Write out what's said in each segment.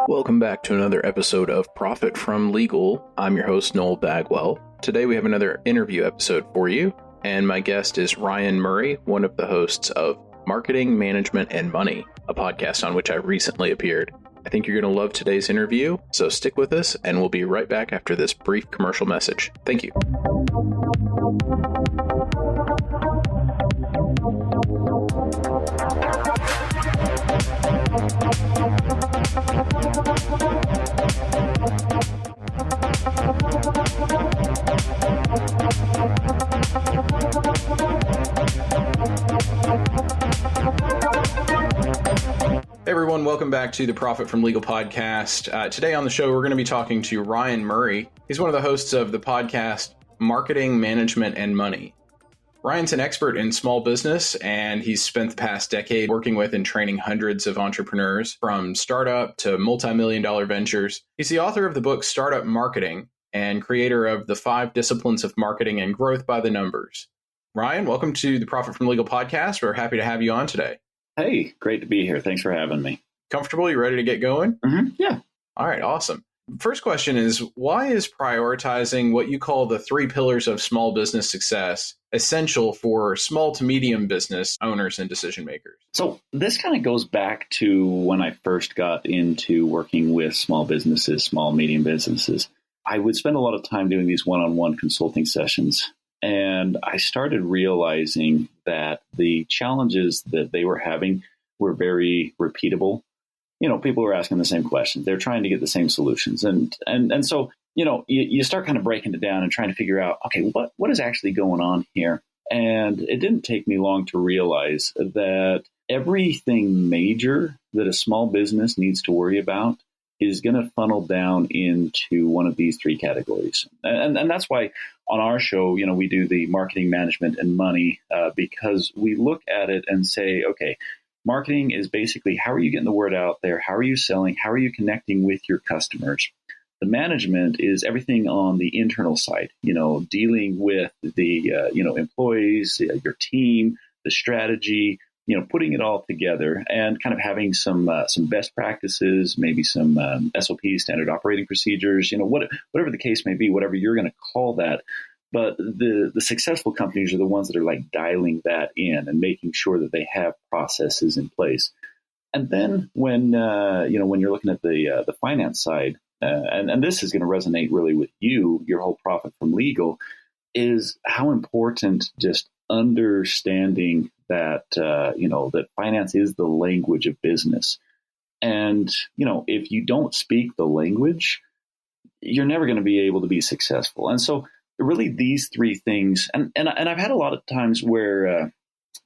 Welcome back to another episode of Profit from Legal. I'm your host, Noel Bagwell. Today we have another interview episode for you, and my guest is Ryan Murray, one of the hosts of Marketing, Management, and Money, a podcast on which I recently appeared. I think you're going to love today's interview, so stick with us, and we'll be right back after this brief commercial message. Thank you. Hey everyone, welcome back to the Profit from Legal podcast. Today on the show, we're going to be talking to Ryan Murray. He's one of the hosts of the podcast Marketing, Management, and Money. Ryan's an expert in small business, and he's spent the past decade working with and training hundreds of entrepreneurs from startup to multi-million-dollar ventures. He's the author of the book Startup Marketing and creator of the 5 Disciplines of Marketing and Growth by the Numbers. Ryan, welcome to the Profit from Legal podcast. We're happy to have you on today. Hey, great to be here. Thanks for having me. Comfortable? You ready to get going? Yeah. All right, awesome. First question is, why is prioritizing what you call the 3 pillars of small business success essential for small to medium business owners and decision makers? So this kind of goes back to when I first got into working with small businesses, small, medium businesses. I would spend a lot of time doing these one-on-one consulting sessions. And I started realizing that the challenges that they were having were very repeatable. You know, people were asking the same questions. They're trying to get the same solutions. And so, you know, you start kind of breaking it down and trying to figure out, okay, what is actually going on here? And it didn't take me long to realize that everything major that a small business needs to worry about is going to funnel down into one of these 3 categories. And that's why on our show, you know, we do the marketing, management, and money because we look at it and say, okay, marketing is basically how are you getting the word out there? How are you selling? How are you connecting with your customers? The management is everything on the internal side, you know, dealing with the, employees, your team, the strategy, you know, putting it all together and kind of having some best practices, maybe some SOPs, standard operating procedures, you know, whatever the case may be, whatever you're going to call that. But the successful companies are the ones that are like dialing that in and making sure that they have processes in place. And then when you're looking at the finance side, and this is going to resonate really with your whole Profit from Legal, is how important just understanding that, that finance is the language of business. And, you know, if you don't speak the language, you're never going to be able to be successful. And so really these 3 things, and I've had a lot of times where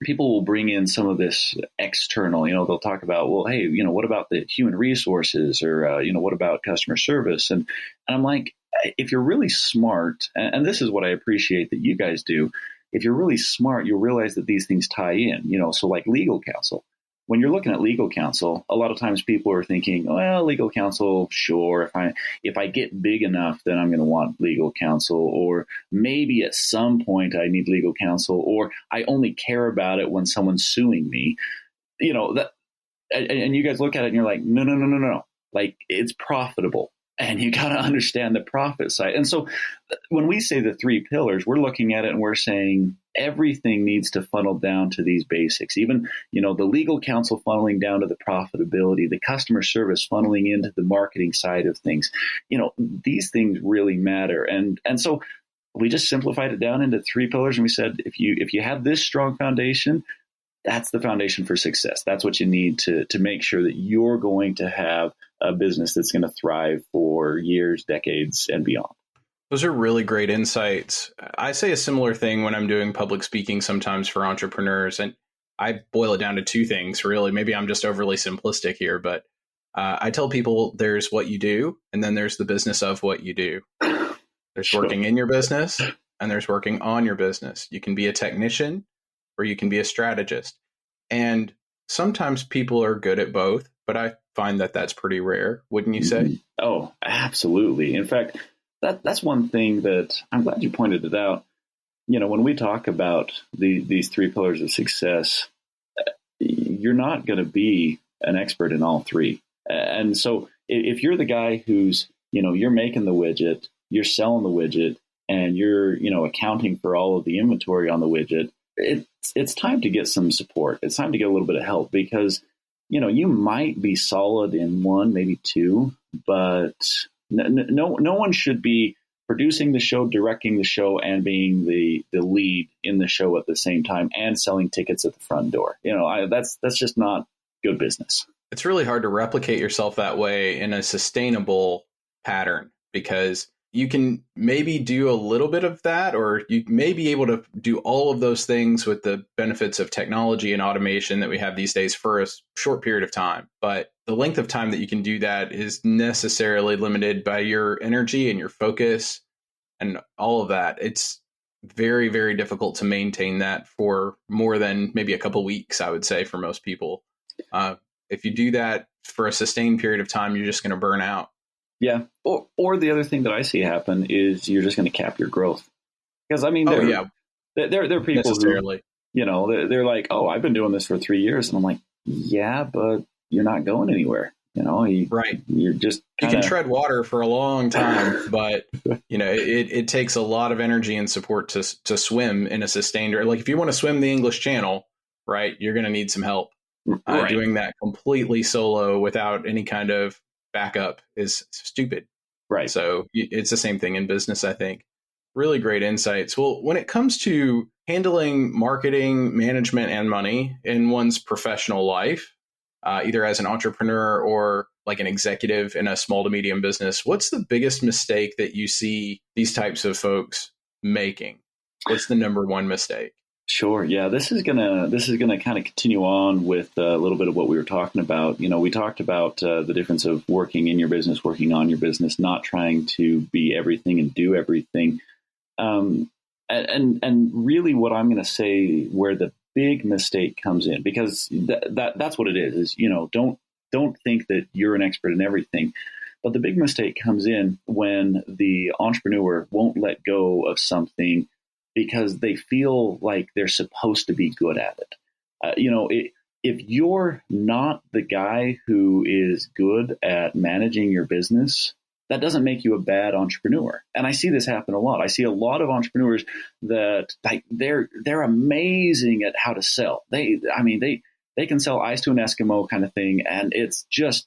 people will bring in some of this external, you know, they'll talk about, well, hey, you know, what about the human resources or, what about customer service? And I'm like, if you're really smart, and this is what I appreciate that you guys do, if you're really smart, you'll realize that these things tie in, you know, so like legal counsel. When you're looking at legal counsel, a lot of times people are thinking, well, legal counsel, sure. If I get big enough, then I'm going to want legal counsel, or maybe at some point I need legal counsel, or I only care about it when someone's suing me. You know, that, and you guys look at it and you're like, no. Like, it's profitable. And you got to understand the profit side. And so when we say the 3 pillars, we're looking at it and we're saying everything needs to funnel down to these basics. Even, you know, the legal counsel funneling down to the profitability, the customer service funneling into the marketing side of things. You know, these things really matter. And so we just simplified it down into 3 pillars. And we said, if you have this strong foundation, that's the foundation for success. That's what you need to make sure that you're going to have a business that's going to thrive for years, decades, and beyond. Those are really great insights. I say a similar thing when I'm doing public speaking sometimes for entrepreneurs, and I boil it down to 2 things, really. Maybe I'm just overly simplistic here, but I tell people there's what you do, and then there's the business of what you do. There's working in your business, and there's working on your business. You can be a technician, or you can be a strategist. And sometimes people are good at both, but I find that that's pretty rare, wouldn't you say? Oh, absolutely. In fact, that's one thing that I'm glad you pointed it out. You know, when we talk about these 3 pillars of success, you're not going to be an expert in all 3. And so if you're the guy who's, you're making the widget, you're selling the widget, and you're, accounting for all of the inventory on the widget, it's time to get some support. It's time to get a little bit of help because, you might be solid in one, maybe two, but no one should be producing the show, directing the show, and being the lead in the show at the same time and selling tickets at the front door. That's just not good business. It's really hard to replicate yourself that way in a sustainable pattern because you can maybe do a little bit of that, or you may be able to do all of those things with the benefits of technology and automation that we have these days for a short period of time. But the length of time that you can do that is necessarily limited by your energy and your focus and all of that. It's very, very difficult to maintain that for more than maybe a couple weeks, I would say, for most people. If you do that for a sustained period of time, you're just going to burn out. Yeah. Or the other thing that I see happen is you're just going to cap your growth. Because there are people who, they're like, oh, I've been doing this for 3 years. And I'm like, yeah, but you're not going anywhere. Right. You're just you can tread water for a long time, but it takes a lot of energy and support to swim in a sustained, like if you want to swim the English Channel, right, you're going to need some help. Right. Doing that completely solo without any kind of backup is stupid. Right. So it's the same thing in business, I think. Really great insights. Well, when it comes to handling marketing, management, and money in one's professional life, either as an entrepreneur or like an executive in a small to medium business, what's the biggest mistake that you see these types of folks making? What's the number one mistake? Sure. Yeah, this is gonna kind of continue on with a little bit of what we were talking about. We talked about the difference of working in your business, working on your business, not trying to be everything and do everything. And really, what I'm going to say, where the big mistake comes in, because that's what it is. Don't think that you're an expert in everything. But the big mistake comes in when the entrepreneur won't let go of something because they feel like they're supposed to be good at it. If you're not the guy who is good at managing your business, that doesn't make you a bad entrepreneur. And I see this happen a lot. I see a lot of entrepreneurs that they're amazing at how to sell. They can sell ice to an Eskimo kind of thing, and it's just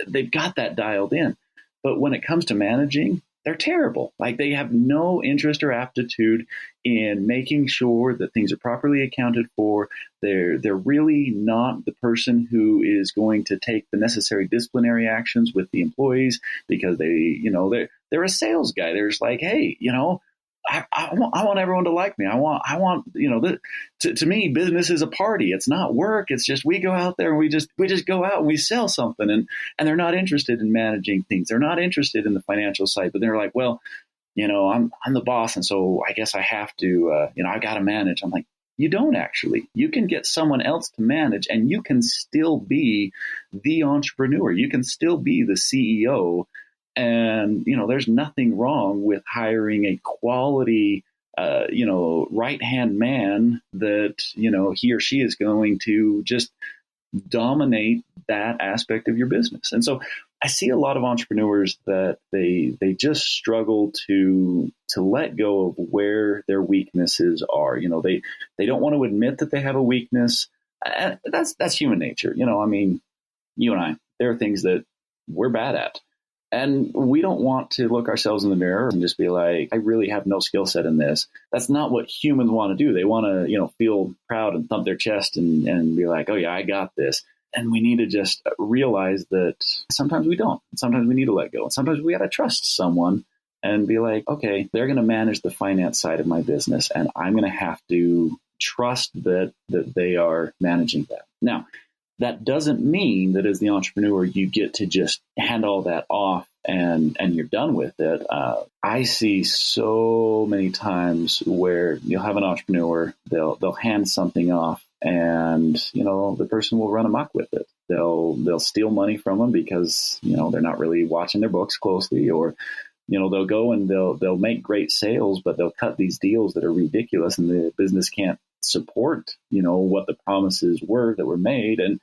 they've got that dialed in. But when it comes to managing, they're terrible. Like they have no interest or aptitude in making sure that things are properly accounted for. They're really not the person who is going to take the necessary disciplinary actions with the employees because they're a sales guy. They're just like, hey, I want everyone to like me. I want to me, business is a party. It's not work. It's just we go out there and we just go out and we sell something. And they're not interested in managing things. They're not interested in the financial side. But they're like, well, I'm the boss, and so I guess I have to. I got to manage. I'm like, you don't actually. You can get someone else to manage, and you can still be the entrepreneur. You can still be the CEO. And, there's nothing wrong with hiring a quality, right-hand man that, he or she is going to just dominate that aspect of your business. And so I see a lot of entrepreneurs that they just struggle to let go of where their weaknesses are. They don't want to admit that they have a weakness. That's human nature. You and I, there are things that we're bad at. And we don't want to look ourselves in the mirror and just be like, I really have no skill set in this. That's not what humans want to do. They want to, feel proud and thump their chest and be like, oh yeah, I got this. And we need to just realize that sometimes we don't. Sometimes we need to let go. And sometimes we got to trust someone and be like, okay, they're going to manage the finance side of my business. And I'm going to have to trust that they are managing that. Now, that doesn't mean that as the entrepreneur, you get to just hand all that off and you're done with it. I see so many times where you'll have an entrepreneur, they'll hand something off and, the person will run amok with it. They'll steal money from them because, they're not really watching their books closely, or, they'll go and they'll make great sales, but they'll cut these deals that are ridiculous and the business can't support, what the promises were that were made. And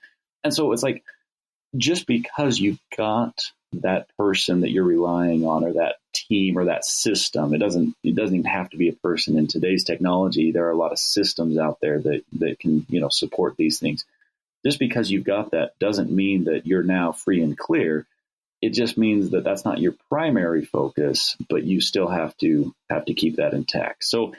so it's like, just because you've got that person that you're relying on, or that team, or that system. It doesn't even have to be a person. In today's technology, there are a lot of systems out there that can, support these things. Just because you've got that doesn't mean that you're now free and clear. It just means that that's not your primary focus, but you still have to keep that intact. So,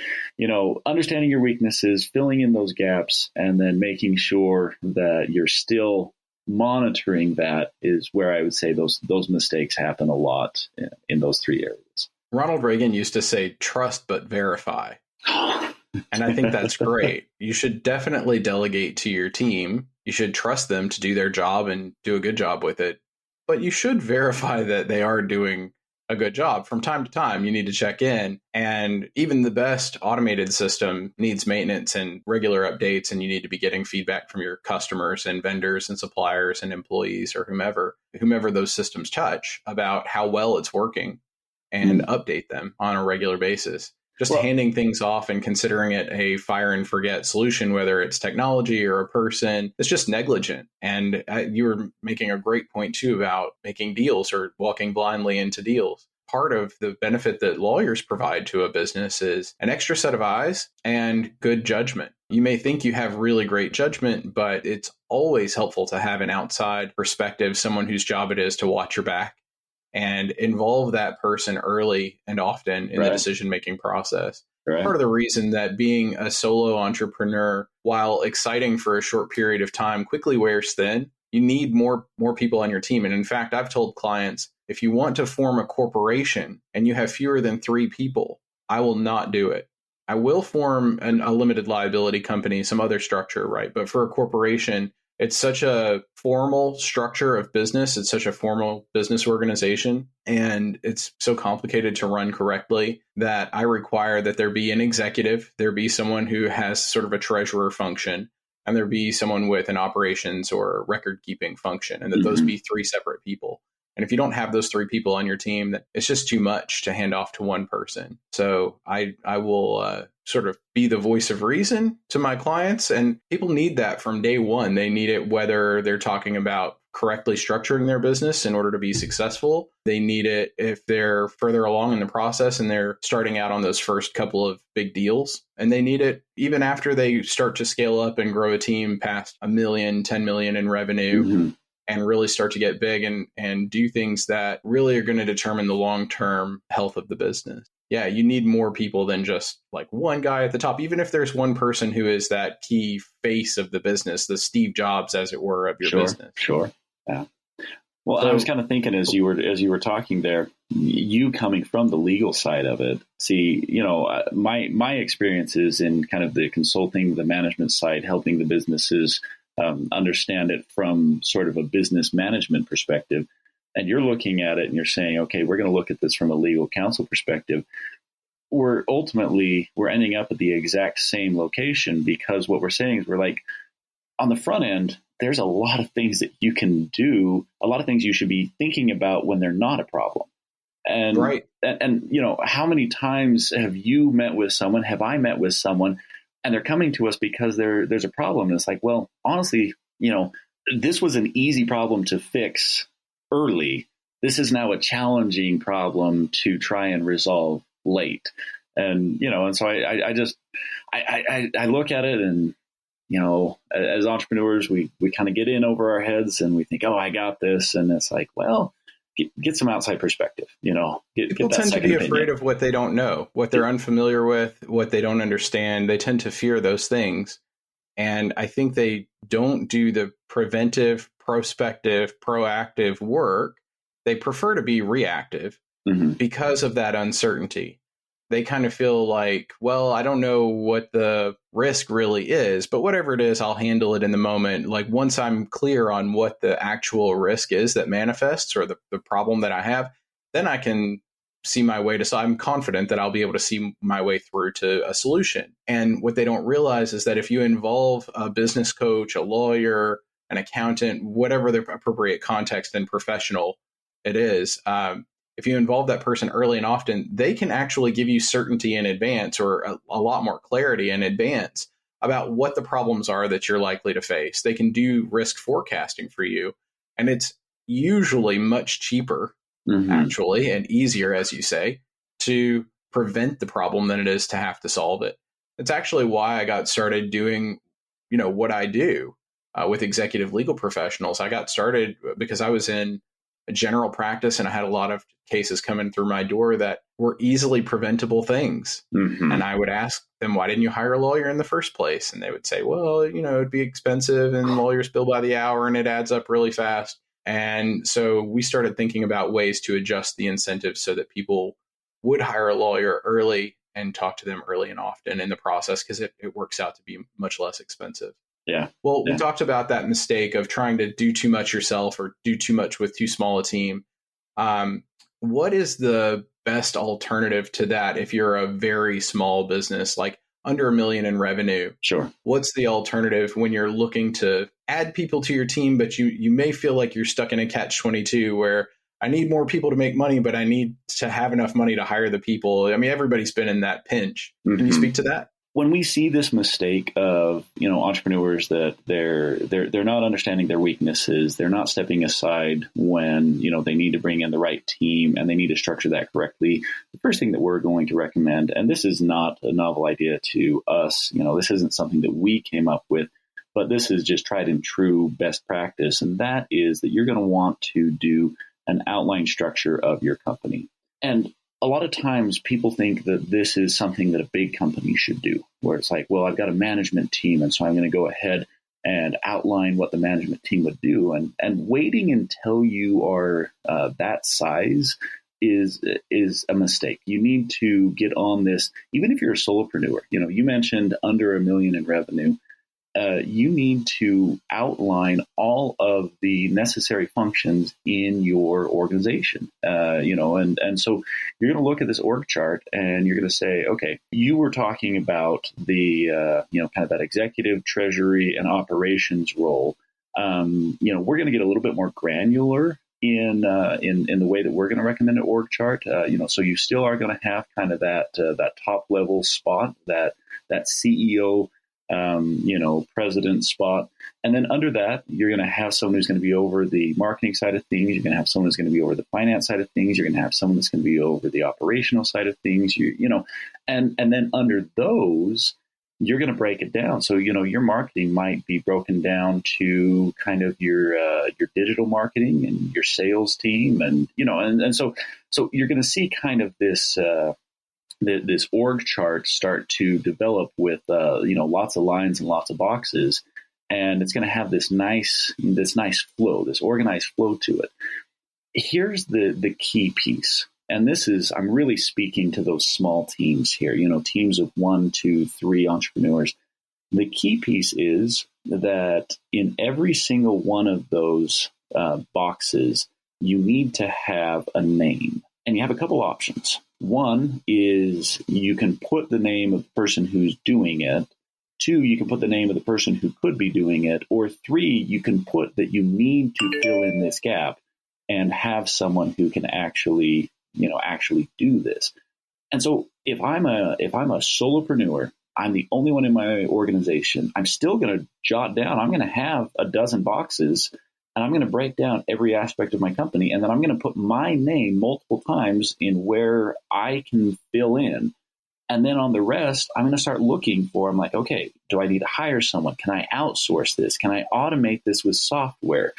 understanding your weaknesses, filling in those gaps, and then making sure that you're still monitoring that is where I would say those mistakes happen a lot in those three areas. Ronald Reagan used to say, trust but verify. And I think that's great. You should definitely delegate to your team. You should trust them to do their job and do a good job with it. But you should verify that they are doing a good job. From time to time, you need to check in. And even the best automated system needs maintenance and regular updates. And you need to be getting feedback from your customers and vendors and suppliers and employees, or whomever those systems touch, about how well it's working, and update them on a regular basis. Just handing things off and considering it a fire and forget solution, whether it's technology or a person, it's just negligent. And you were making a great point too about making deals or walking blindly into deals. Part of the benefit that lawyers provide to a business is an extra set of eyes and good judgment. You may think you have really great judgment, but it's always helpful to have an outside perspective, someone whose job it is to watch your back and involve that person early and often in the decision-making process. Right. Part of the reason that being a solo entrepreneur, while exciting for a short period of time, quickly wears thin. You need more people on your team. And in fact, I've told clients, if you want to form a corporation and you have fewer than 3 people, I will not do it. I will form a limited liability company, some other structure, right? But for a corporation, it's such a formal structure of business. It's such a formal business organization, and it's so complicated to run correctly that I require that there be an executive, there be someone who has sort of a treasurer function, and there be someone with an operations or record keeping function, and that those be 3 separate people. And if you don't have those 3 people on your team, it's just too much to hand off to one person. So I will sort of be the voice of reason to my clients. And people need that from day one. They need it whether they're talking about correctly structuring their business in order to be successful. They need it if they're further along in the process and they're starting out on those first couple of big deals. And they need it even after they start to scale up and grow a team past $1 million, 10 million in revenue. And really start to get big and do things that really are going to determine the long-term health of the business. Yeah, you need more people than just like one guy at the top, even if there's one person who is that key face of the business, the Steve Jobs, as it were, of your business. Sure. Yeah. Well, so, I was kind of thinking as you were talking there, you coming from the legal side of it. See, my experiences in kind of the consulting, the management side, helping the businesses understand it from sort of a business management perspective. And you're looking at it and you're saying, okay, we're going to look at this from a legal counsel perspective. We're ending up at the exact same location, because what we're saying is we're like, on the front end, there's a lot of things that you can do, a lot of things you should be thinking about when they're not a problem. And, and how many times have you met with someone, have I met with someone, and they're coming to us because there's a problem. And it's like, well, honestly, this was an easy problem to fix early. This is now a challenging problem to try and resolve late. And, and so I look at it and, as entrepreneurs, we kind of get in over our heads and we think, oh, I got this. And it's like, well, get some outside perspective, People tend to be afraid of what they don't know, what they're unfamiliar with, what they don't understand. They tend to fear those things. And I think they don't do the preventive, prospective, proactive work. They prefer to be reactive because of that uncertainty. They kind of feel like, well, I don't know what the risk really is, but whatever it is, I'll handle it in the moment. Like once I'm clear on what the actual risk is that manifests, or the problem that I have, then I can see my way to, so I'm confident that I'll be able to see my way through to a solution. And what they don't realize is that if you involve a business coach, a lawyer, an accountant, whatever the appropriate context and professional it is, if you involve that person early and often, they can actually give you certainty in advance, or a lot more clarity in advance about what the problems are that you're likely to face. They can do risk forecasting for you. And it's usually much cheaper, actually, and easier, as you say, to prevent the problem than it is to have to solve it. That's actually why I got started doing, what I do with executive legal professionals. I got started because I was in a general practice and I had a lot of cases coming through my door that were easily preventable things. And I would ask them, why didn't you hire a lawyer in the first place? And they would say, well, it'd be expensive and lawyers bill by the hour and it adds up really fast. And so we started thinking about ways to adjust the incentives so that people would hire a lawyer early and talk to them early and often in the process, because it works out to be much less expensive. Yeah. Well, we talked about that mistake of trying to do too much yourself or do too much with too small a team. What is the best alternative to that if you're a very small business, like under $1 million in revenue? Sure. What's the alternative when you're looking to add people to your team, but you may feel like you're stuck in a catch-22 where I need more people to make money, but I need to have enough money to hire the people. I mean, everybody's been in that pinch. Can you speak to that? When we see this mistake of, entrepreneurs that they're not understanding their weaknesses, they're not stepping aside when, they need to bring in the right team and they need to structure that correctly. The first thing that we're going to recommend, and this is not a novel idea to us, this isn't something that we came up with, but this is just tried and true best practice. And that is that you're going to want to do an outline structure of your company. And a lot of times people think that this is something that a big company should do, where it's like, well, I've got a management team, and so I'm going to go ahead and outline what the management team would do. And waiting until you are that size is a mistake. You need to get on this, even if you're a solopreneur. You mentioned under $1 million in revenue. You need to outline all of the necessary functions in your organization, and so you're going to look at this org chart and you're going to say, okay, you were talking about the, kind of that executive, treasury, and operations role. We're going to get a little bit more granular in the way that we're going to recommend an org chart. So you still are going to have kind of that top level spot, that CEO, president spot. And then under that, you're going to have someone who's going to be over the marketing side of things. You're going to have someone who's going to be over the finance side of things. You're going to have someone that's going to be over the operational side of things. And then under those, you're going to break it down. So, your marketing might be broken down to kind of your digital marketing and your sales team. And, and so you're going to see kind of this org chart start to develop with, lots of lines and lots of boxes. And it's going to have this nice flow, this organized flow to it. Here's the key piece. And I'm really speaking to those small teams here, teams of 1, 2, 3 entrepreneurs. The key piece is that in every single one of those boxes, you need to have a name. And you have a couple options. One is you can put the name of the person who's doing it. 2, you can put the name of the person who could be doing it. Or 3, you can put that you need to fill in this gap and have someone who can actually do this. And so if I'm a solopreneur, I'm the only one in my organization, I'm still going to jot down, I'm going to have a dozen boxes, and I'm going to break down every aspect of my company. And then I'm going to put my name multiple times in where I can fill in. And then on the rest, I'm going to start looking for, I'm like, okay, do I need to hire someone? Can I outsource this? Can I automate this with software?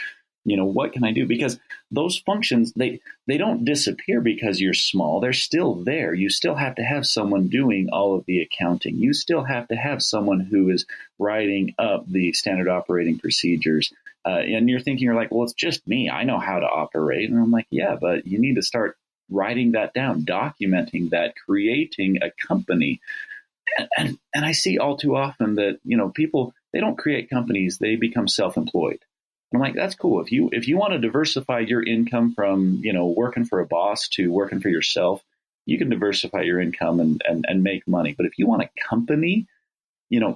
What can I do? Because those functions, they don't disappear because you're small. They're still there. You still have to have someone doing all of the accounting. You still have to have someone who is writing up the standard operating procedures. And you're like, well, it's just me. I know how to operate. And I'm like, yeah, but you need to start writing that down, documenting that, creating a company. And I see all too often that, people, they don't create companies, they become self-employed. And I'm like, that's cool. If you want to diversify your income from, working for a boss to working for yourself, you can diversify your income and make money. But if you want a company,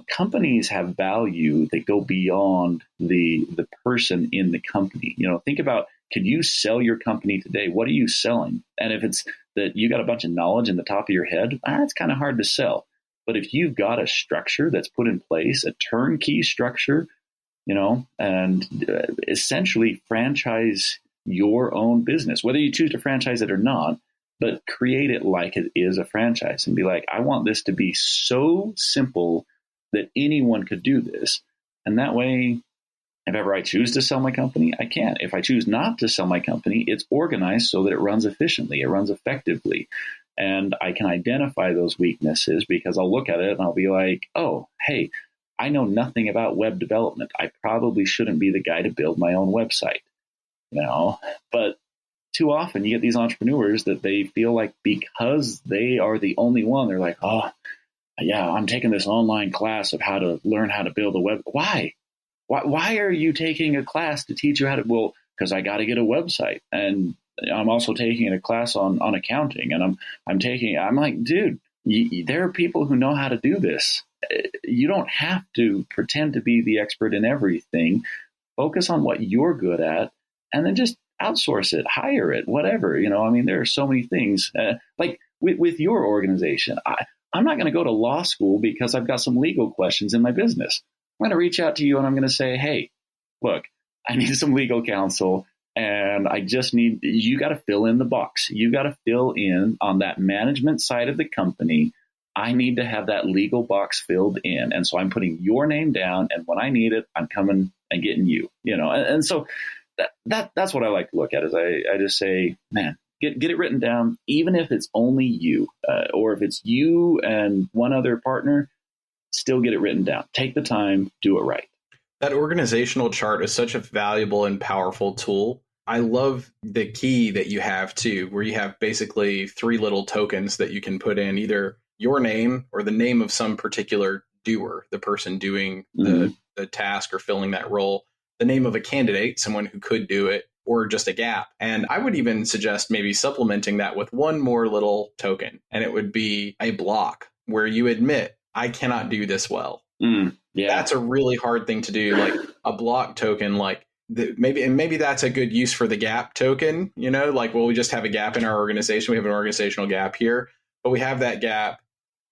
companies have value that go beyond the person in the company. Think about, could you sell your company today? What are you selling? And if it's that you got a bunch of knowledge in the top of your head, it's kind of hard to sell. But if you've got a structure that's put in place, a turnkey structure, and essentially franchise your own business, whether you choose to franchise it or not, but create it like it is a franchise and be like, I want this to be so simple that anyone could do this. And that way, if ever I choose to sell my company, I can. If I choose not to sell my company, it's organized so that it runs efficiently, it runs effectively. And I can identify those weaknesses because I'll look at it and I'll be like, oh, hey, I know nothing about web development. I probably shouldn't be the guy to build my own website, But too often you get these entrepreneurs that they feel like because they are the only one, they're like, oh, yeah, I'm taking this online class of how to learn how to build a web. Why? Why are you taking a class to teach you how to? Well, because I got to get a website, and I'm also taking a class on accounting, and I'm like, dude, there are people who know how to do this. You don't have to pretend to be the expert in everything. Focus on what you're good at, and then just outsource it, hire it, whatever. There are so many things. Like with your organization, I'm not going to go to law school because I've got some legal questions in my business. I'm going to reach out to you and I'm going to say, hey, look, I need some legal counsel and you got to fill in the box. You got to fill in on that management side of the company. I need to have that legal box filled in. And so I'm putting your name down. And when I need it, I'm coming and getting you, and so that's what I like to look at is I just say, man, get it written down, even if it's only you or if it's you and one other partner. Still get it written down. Take the time, do it right. That organizational chart is such a valuable and powerful tool. I love the key that you have too, where you have basically 3 little tokens that you can put in either your name or the name of some particular doer, the person doing the task or filling that role, the name of a candidate, someone who could do it, or just a gap. And I would even suggest maybe supplementing that with one more little token, and it would be a block where you admit, I cannot do this well. Yeah. That's a really hard thing to do. Like a block token, maybe that's a good use for the gap token, we just have a gap in our organization. We have an organizational gap here, but we have that gap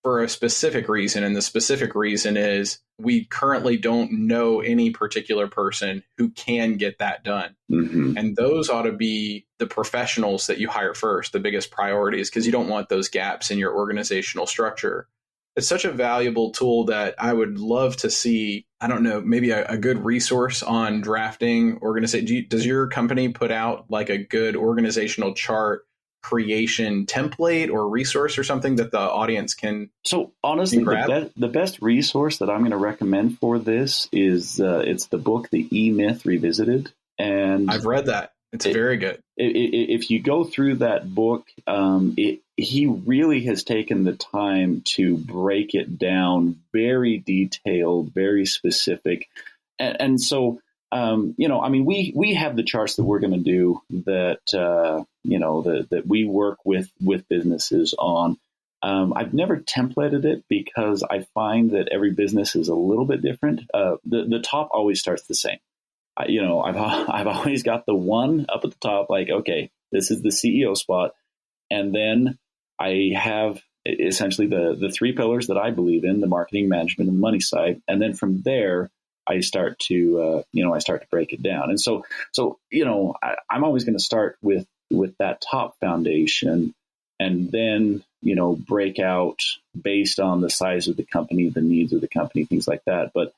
for a specific reason. And the specific reason is we currently don't know any particular person who can get that done. Mm-hmm. And those ought to be the professionals that you hire first, the biggest priorities, because you don't want those gaps in your organizational structure. It's such a valuable tool that I would love to see, I don't know, maybe a good resource on drafting organization. Does your company put out like a good organizational chart creation template or resource or something that the audience can? So honestly, the best resource that I'm going to recommend for this is it's the book, The E-Myth Revisited. And I've read that. It's very good. If you go through that book, he really has taken the time to break it down, very detailed, very specific. And so, we have the charts that we're going to do that, that we work with businesses on. I've never templated it because I find that every business is a little bit different. The top always starts the same. I've always got the one up at the top, like, okay, this is the CEO spot. And then I have essentially the 3 pillars that I believe in, the marketing, management, and the money side. And then from there, I start to break it down. And so I'm always going to start with that top foundation and then, break out based on the size of the company, the needs of the company, things like that. But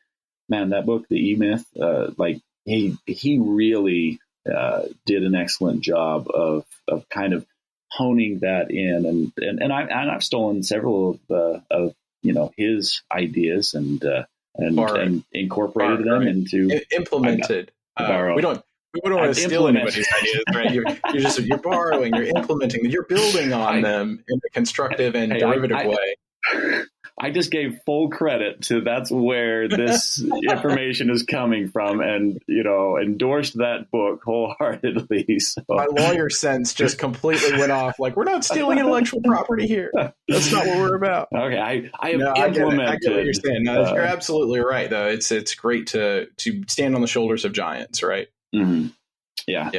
man, that book, The E-Myth, he really did an excellent job of kind of honing that in, and I've stolen several of his ideas and incorporated them into implemented. We don't want to steal anybody's ideas, right? You're borrowing, you're implementing, you're building on them in a constructive and derivative way. I just gave full credit to that's where this information is coming from, and endorsed that book wholeheartedly. So. My lawyer sense just completely went off. Like, we're not stealing intellectual property here. That's not what we're about. Okay, I have implemented. I get what you're saying. No, you're absolutely right, though. It's great to stand on the shoulders of giants, right? Mm-hmm. Yeah.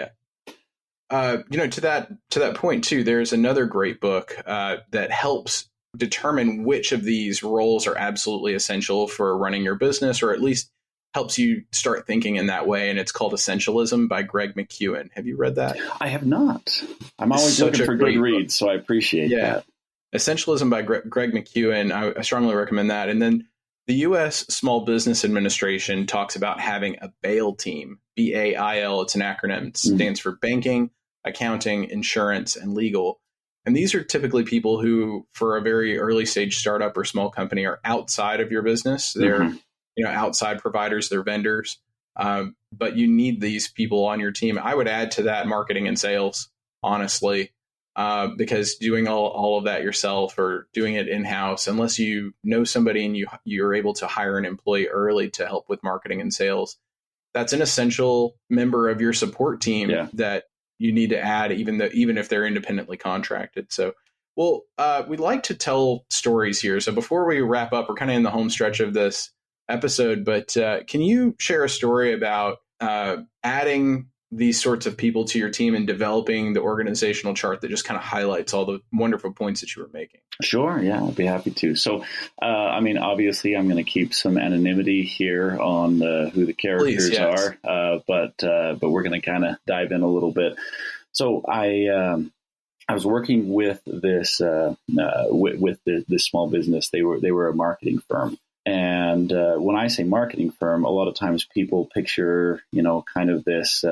To that point too, there's another great book that helps determine which of these roles are absolutely essential for running your business, or at least helps you start thinking in that way. And it's called Essentialism by Greg McKeown. Have you read that? I have not. I'm always looking for good reads, so I appreciate that. Essentialism by Greg McKeown. I strongly recommend that. And then the U.S. Small Business Administration talks about having a BAIL team, BAIL. It's an acronym. It stands for Banking, Accounting, Insurance, and Legal. And these are typically people who, for a very early stage startup or small company, are outside of your business. They're outside providers, they're vendors. But you need these people on your team. I would add to that marketing and sales, honestly. Because doing all of that yourself or doing it in-house, unless you know somebody and you're able to hire an employee early to help with marketing and sales, that's an essential member of your support team that you need to add, even if they're independently contracted. So, we'd like to tell stories here. So before we wrap up, we're kind of in the home stretch of this episode, but can you share a story about adding these sorts of people to your team and developing the organizational chart that just kind of highlights all the wonderful points that you were making? Sure. Yeah, I'd be happy to. So, obviously I'm going to keep some anonymity here on who the characters are, but we're going to kind of dive in a little bit. So I was working with this this small business. They were a marketing firm. And when I say marketing firm, a lot of times people picture, kind of this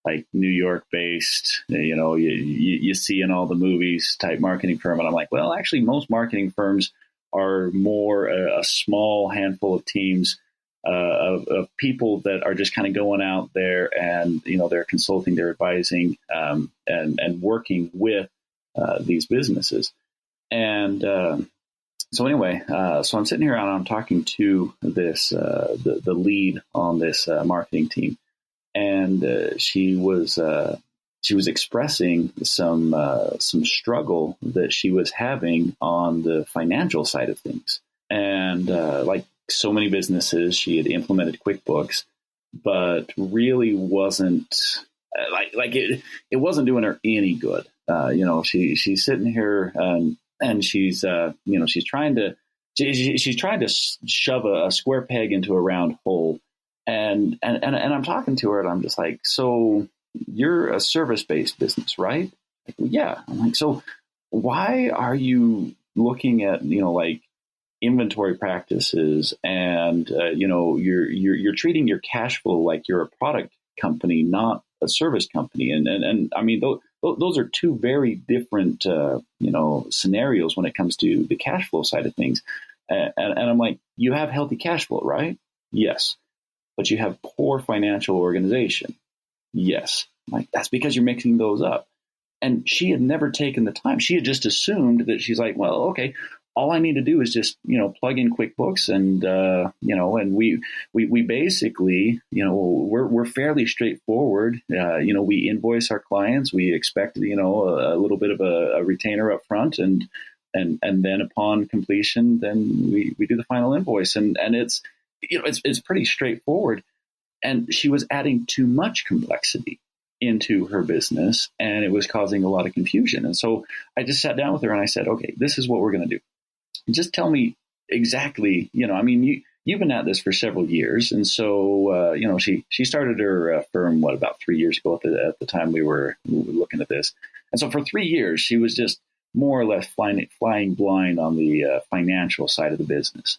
like New York based, you see in all the movies type marketing firm. And I'm like, well, actually, most marketing firms are more a small handful of teams of people that are just kind of going out there and, they're consulting, they're advising and working with these businesses. And so anyway, so I'm sitting here and I'm talking to this the lead on this marketing team, and she was expressing some struggle that she was having on the financial side of things, and like so many businesses, she had implemented QuickBooks, but really wasn't it wasn't doing her any good. She's sitting here and she's trying to shove a square peg into a round hole, and I'm talking to her and I'm just like, so you're a service-based business, right? Like, yeah. I'm like, so why are you looking at inventory practices and you're treating your cash flow like you're a product company, not a service company, and I mean those are two very different scenarios when it comes to the cash flow side of things. And I'm like, you have healthy cash flow, right? Yes. But you have poor financial organization. Yes. I'm like, that's because you're mixing those up. And she had never taken the time. She had just assumed that she's like, well, okay, all I need to do is just, plug in QuickBooks and, and we basically, we're fairly straightforward. We invoice our clients. We expect, a little bit of a retainer up front and then upon completion, then we do the final invoice. And it's pretty straightforward. And she was adding too much complexity into her business, and it was causing a lot of confusion. And so I just sat down with her and I said, okay, this is what we're going to do. Just tell me exactly, you've been at this for several years. And so, she started her firm, about 3 years ago at the time we were looking at this. And so for 3 years, she was just more or less flying blind on the financial side of the business.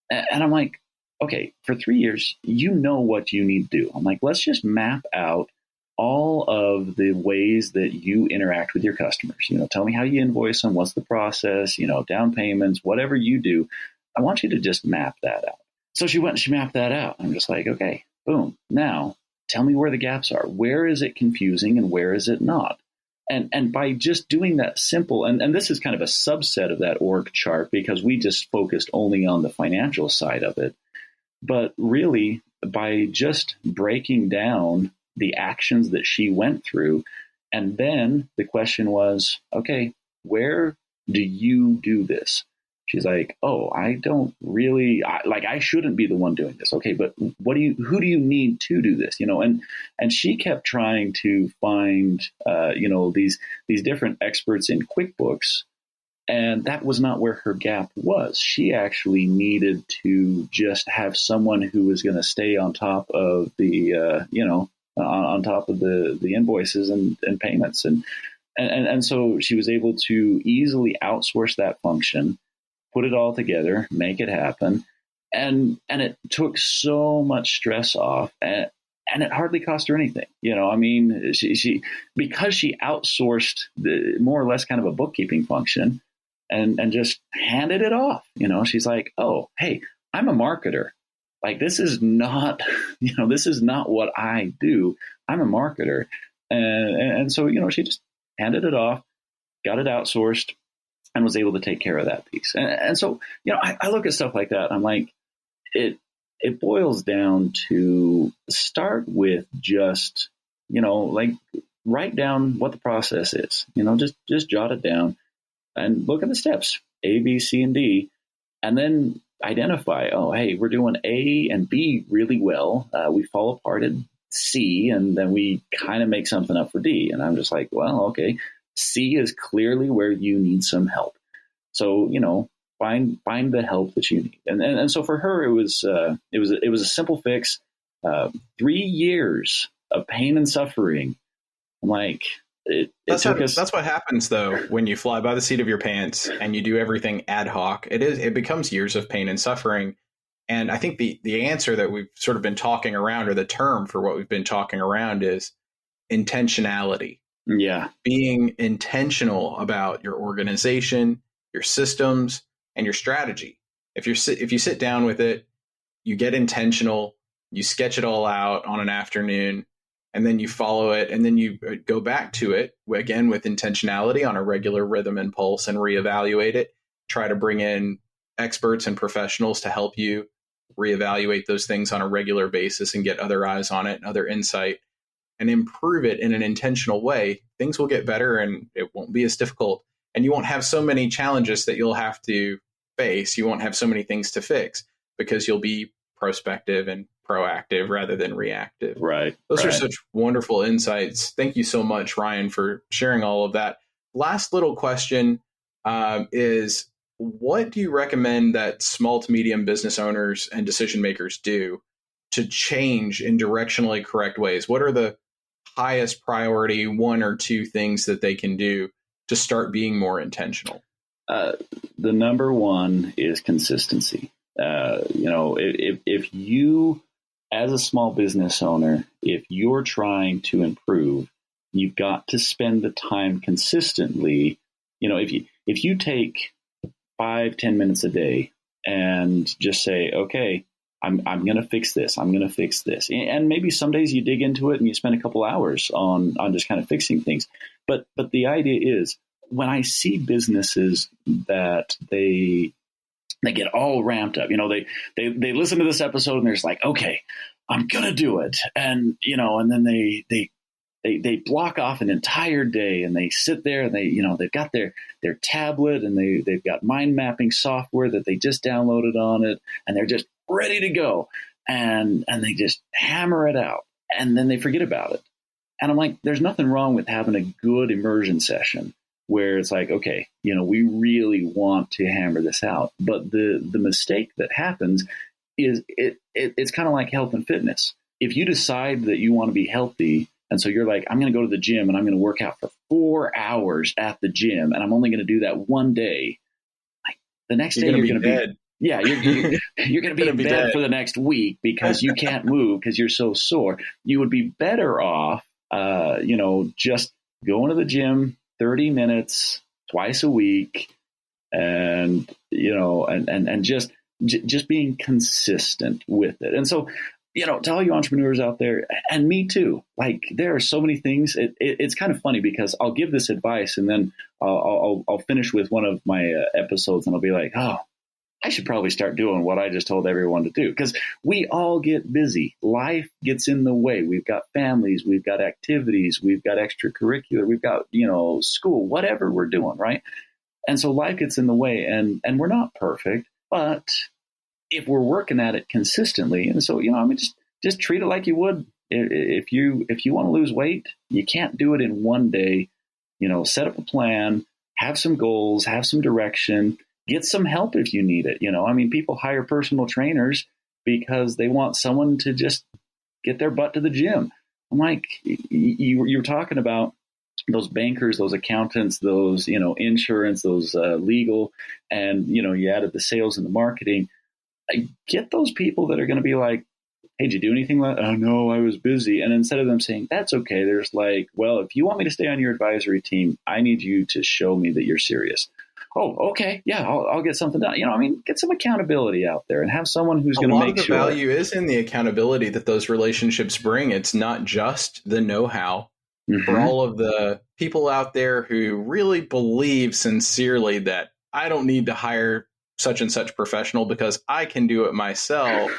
And I'm like, okay, for 3 years, what you need to do. I'm like, let's just map out all of the ways that you interact with your customers. Tell me how you invoice them, what's the process, down payments, whatever you do. I want you to just map that out. So she went and she mapped that out. I'm just like, okay, boom. Now tell me where the gaps are. Where is it confusing and where is it not? And by just doing that simple, and this is kind of a subset of that org chart because we just focused only on the financial side of it. But really, by just breaking down the actions that she went through. And then the question was, okay, where do you do this? She's like, oh, I don't really I shouldn't be the one doing this. Okay, but who do you need to do this? And she kept trying to find, these different experts in QuickBooks And that was not where her gap was. She actually needed to just have someone who was going to stay on top of the, on top of the invoices and payments. And so she was able to easily outsource that function, put it all together, make it happen. And it took so much stress off, and it hardly cost her anything. She because she outsourced more or less kind of a bookkeeping function and just handed it off. She's like, oh, hey, I'm a marketer. Like, this is not, this is not what I do. I'm a marketer. And so, she just handed it off, got it outsourced, and was able to take care of that piece. And so, I look at stuff like that. I'm like, it boils down to start with just, write down what the process is, just jot it down and look at the steps, A, B, C, and D, and then identify, oh, hey, we're doing A and B really well. We fall apart at C, and then we kind of make something up for D. And I'm just like, well, okay, C is clearly where you need some help. So, find the help that you need. And so for her, it was a simple fix. 3 years of pain and suffering. I'm like, that's what happens though when you fly by the seat of your pants and you do everything ad hoc. It becomes years of pain and suffering. And I think the answer that we've sort of been talking around, or the term for what we've been talking around, is intentionality. Yeah. Being intentional about your organization, your systems, and your strategy. If you sit down with it, you get intentional, you sketch it all out on an afternoon, and then you follow it, and then you go back to it again with intentionality on a regular rhythm and pulse, and reevaluate it. Try to bring in experts and professionals to help you reevaluate those things on a regular basis and get other eyes on it, other insight, and improve it in an intentional way. Things will get better, and it won't be as difficult. And you won't have so many challenges that you'll have to face. You won't have so many things to fix because you'll be prospective and proactive rather than reactive. Right. Those are such wonderful insights. Thank you so much, Ryan, for sharing all of that. Last little question is, what do you recommend that small to medium business owners and decision makers do to change in directionally correct ways? What are the highest priority 1 or 2 things that they can do to start being more intentional? The number one is consistency. If you, as a small business owner, if you're trying to improve, you've got to spend the time consistently. If you take 5-10 minutes a day and just say, okay, I'm going to fix this. I'm going to fix this. And maybe some days you dig into it and you spend a couple hours on just kind of fixing things. But the idea is, when I see businesses that they get all ramped up, they listen to this episode and they're just like, okay, I'm going to do it. And, and then they block off an entire day and they sit there and they've got their tablet and they've got mind mapping software that they just downloaded on it, and they're just ready to go. And they just hammer it out, and then they forget about it. And I'm like, there's nothing wrong with having a good immersion session where it's like, okay, we really want to hammer this out. But the mistake that happens is it's kind of like health and fitness. If you decide that you want to be healthy, and so you're like, I'm going to go to the gym and I'm going to work out for 4 hours at the gym, and I'm only going to do that one day. Like, the next day you're going to be yeah, you're going to be in bed for the next week because you can't move because you're so sore. You would be better off, just going to the gym 30 minutes twice a week, and just being consistent with it. And so, to all you entrepreneurs out there, and me too, like, there are so many things. It's kind of funny because I'll give this advice and then I'll finish with one of my episodes and I'll be like, oh, I should probably start doing what I just told everyone to do, because we all get busy. Life gets in the way. We've got families, we've got activities, we've got extracurricular, we've got, school, whatever we're doing, right? And so life gets in the way, and we're not perfect, but if we're working at it consistently, and so, just treat it like you would if you want to lose weight. You can't do it in one day. Set up a plan, have some goals, have some direction, get some help if you need it. People hire personal trainers because they want someone to just get their butt to the gym. I'm like, you were talking about those bankers, those accountants, those, insurance, those legal, and, you added the sales and the marketing. I get those people that are going to be like, hey, did you do anything? Oh, no, I was busy. And instead of them saying, that's okay, there's like, well, if you want me to stay on your advisory team, I need you to show me that you're serious. Oh, okay. Yeah, I'll get something done. Get some accountability out there and have someone who's going to make sure. A lot of the value is in the accountability that those relationships bring. It's not just the know-how. For all of the people out there who really believe sincerely that I don't need to hire such and such professional because I can do it myself.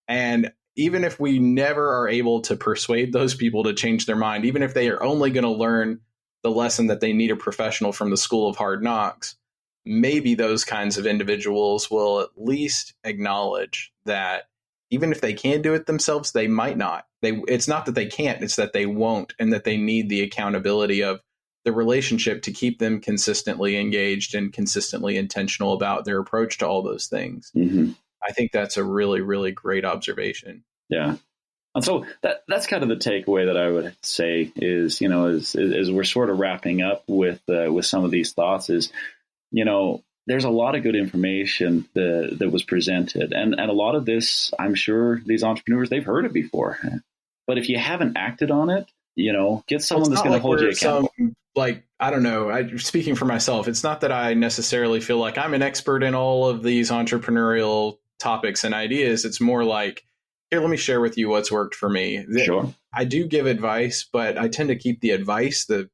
And even if we never are able to persuade those people to change their mind, even if they are only going to learn the lesson that they need a professional from the school of hard knocks, maybe those kinds of individuals will at least acknowledge that even if they can do it themselves, they might not. It's not that they can't, it's that they won't, and that they need the accountability of the relationship to keep them consistently engaged and consistently intentional about their approach to all those things. I think that's a really, really great observation. Yeah. And so that's kind of the takeaway that I would say is, as we're sort of wrapping up with some of these thoughts is, there's a lot of good information that was presented. And a lot of this, I'm sure these entrepreneurs, they've heard it before. But if you haven't acted on it, get someone that's going to hold you accountable. I don't know, speaking for myself, it's not that I necessarily feel like I'm an expert in all of these entrepreneurial topics and ideas. It's more like, here, let me share with you what's worked for me. Sure. I do give advice, but I tend to keep the advice, the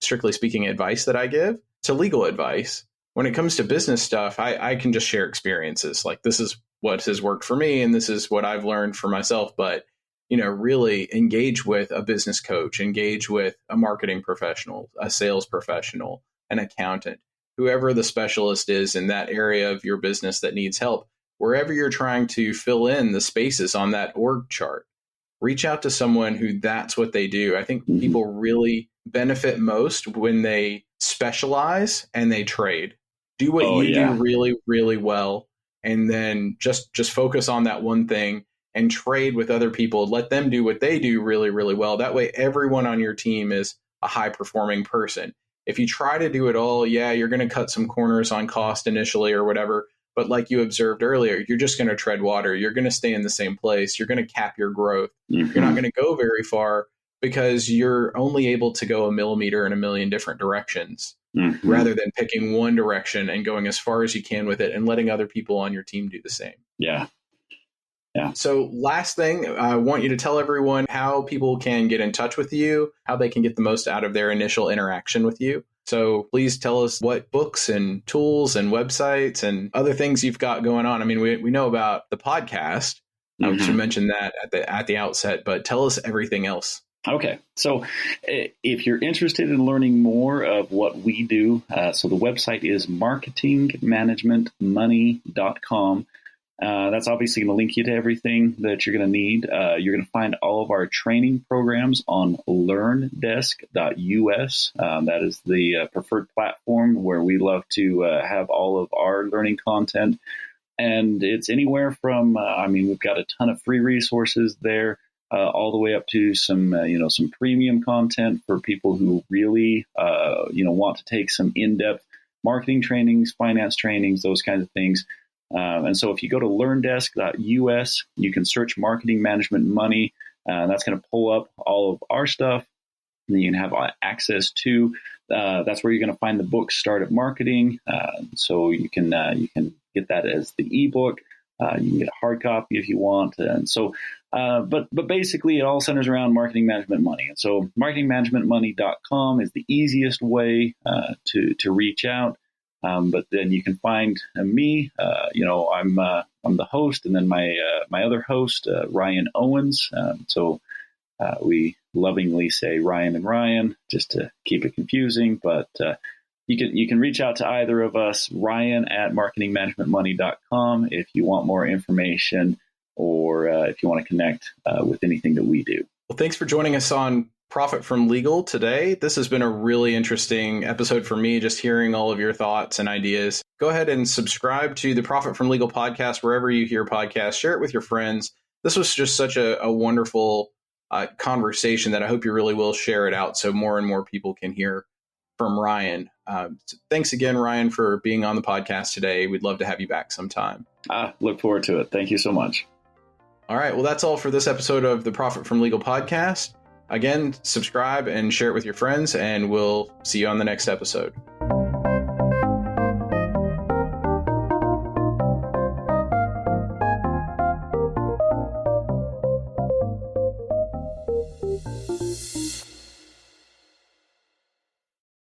strictly speaking advice that I give, to legal advice. When it comes to business stuff, I can just share experiences. Like, this is what has worked for me, and this is what I've learned for myself. But, really engage with a business coach, engage with a marketing professional, a sales professional, an accountant, whoever the specialist is in that area of your business that needs help. Wherever you're trying to fill in the spaces on that org chart, reach out to someone who that's what they do. I think people really benefit most when they specialize and they trade. Do what you do really, really well, and then just focus on that one thing and trade with other people. Let them do what they do really, really well. That way, everyone on your team is a high-performing person. If you try to do it all, you're going to cut some corners on cost initially or whatever. But like you observed earlier, you're just going to tread water. You're going to stay in the same place. You're going to cap your growth. You're not going to go very far because you're only able to go a millimeter in a million different directions rather than picking one direction and going as far as you can with it and letting other people on your team do the same. Yeah. So last thing, I want you to tell everyone how people can get in touch with you, how they can get the most out of their initial interaction with you. So please tell us what books and tools and websites and other things you've got going on. I mean, we know about the podcast. I should mention that at the outset, but tell us everything else. Okay. So if you're interested in learning more of what we do, so the website is marketingmanagementmoney.com. That's obviously going to link you to everything that you're going to need. You're going to find all of our training programs on learndesk.us. That is the preferred platform where we love to have all of our learning content. And it's anywhere from, we've got a ton of free resources there, all the way up to some premium content for people who really, want to take some in-depth marketing trainings, finance trainings, those kinds of things. And so if you go to learndesk.us, you can search Marketing Management Money. That's going to pull up all of our stuff. And you can have access to, that's where you're going to find the book Startup Marketing. So you can get that as the ebook. You can get a hard copy if you want. And so, but basically it all centers around Marketing Management Money. And so marketingmanagementmoney.com is the easiest way to reach out. But then you can find me. I'm the host, and then my other host, Ryan Owens. So we lovingly say Ryan and Ryan just to keep it confusing. But you can reach out to either of us, Ryan at marketingmanagementmoney.com, if you want more information or if you want to connect with anything that we do. Well, thanks for joining us on Profit from Legal today. This has been a really interesting episode for me, just hearing all of your thoughts and ideas. Go ahead and subscribe to the Profit from Legal podcast wherever you hear podcasts. Share it with your friends. This was just such a wonderful conversation that I hope you really will share it out so more and more people can hear from Ryan. So thanks again, Ryan, for being on the podcast today. We'd love to have you back sometime. Look forward to it. Thank you so much. All right. Well, that's all for this episode of the Profit from Legal podcast. Again, subscribe and share it with your friends, and we'll see you on the next episode.